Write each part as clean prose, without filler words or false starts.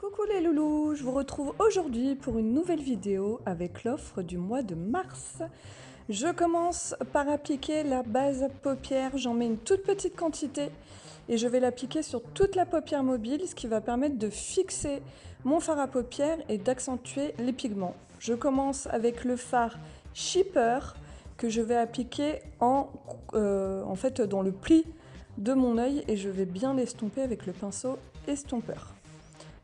Coucou les loulous, je vous retrouve aujourd'hui pour une nouvelle vidéo avec l'offre du mois de mars. Je commence par appliquer la base paupière, j'en mets une toute petite quantité et je vais l'appliquer sur toute la paupière mobile, ce qui va permettre de fixer mon fard à paupières et d'accentuer les pigments. Je commence avec le fard Shipper que je vais appliquer en fait dans le pli de mon œil et je vais bien l'estomper avec le pinceau estompeur.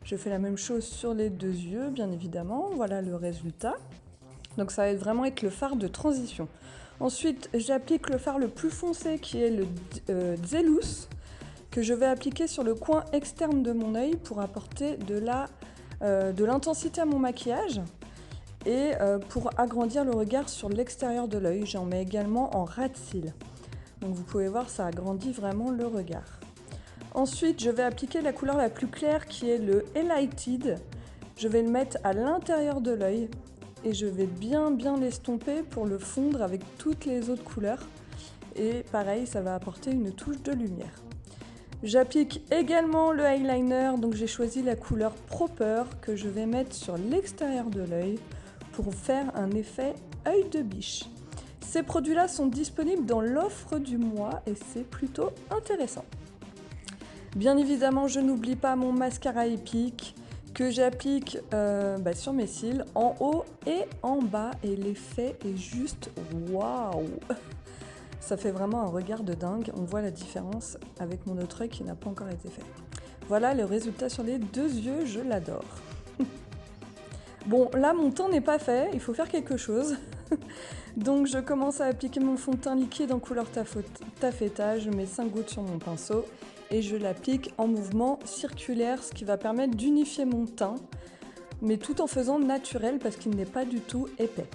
Je fais la même chose sur les deux yeux, bien évidemment. Voilà le résultat. Donc ça va vraiment être le fard de transition. Ensuite, j'applique le fard le plus foncé qui est le Zelus, que je vais appliquer sur le coin externe de mon œil pour apporter de l'intensité à mon maquillage et pour agrandir le regard sur l'extérieur de l'œil. J'en mets également en ras de cils. Donc vous pouvez voir, ça agrandit vraiment le regard. Ensuite, je vais appliquer la couleur la plus claire qui est le Highlighted. Je vais le mettre à l'intérieur de l'œil et je vais bien l'estomper pour le fondre avec toutes les autres couleurs. Et pareil, ça va apporter une touche de lumière. J'applique également le eyeliner, donc j'ai choisi la couleur Proper que je vais mettre sur l'extérieur de l'œil pour faire un effet œil de biche. Ces produits-là sont disponibles dans l'offre du mois et c'est plutôt intéressant. Bien évidemment, je n'oublie pas mon mascara épique que j'applique sur mes cils, en haut et en bas. Et l'effet est juste waouh! Ça fait vraiment un regard de dingue. On voit la différence avec mon autre œil qui n'a pas encore été fait. Voilà le résultat sur les deux yeux, je l'adore. Bon, là, mon teint n'est pas fait, il faut faire quelque chose. Donc, je commence à appliquer mon fond de teint liquide en couleur taffeta. Je mets 5 gouttes sur mon pinceau et je l'applique en mouvement circulaire, ce qui va permettre d'unifier mon teint, mais tout en faisant naturel parce qu'il n'est pas du tout épais.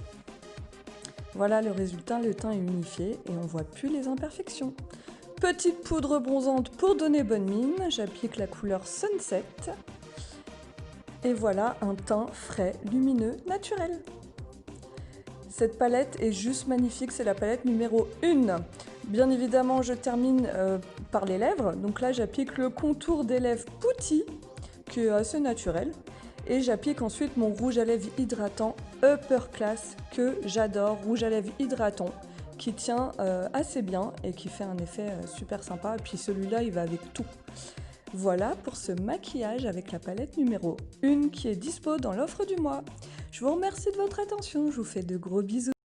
Voilà le résultat, le teint est unifié et on voit plus les imperfections. Petite poudre bronzante pour donner bonne mine, j'applique la couleur Sunset. Et voilà un teint frais, lumineux, naturel. Cette palette est juste magnifique, c'est la palette numéro 1. Bien évidemment, je termine par les lèvres. Donc là, j'applique le contour des lèvres Putty, qui est assez naturel. Et j'applique ensuite mon rouge à lèvres hydratant Upper Class, que j'adore. Rouge à lèvres hydratant, qui tient assez bien et qui fait un effet super sympa. Et puis celui-là, il va avec tout. Voilà pour ce maquillage avec la palette numéro 1 qui est dispo dans l'offre du mois. Je vous remercie de votre attention, je vous fais de gros bisous.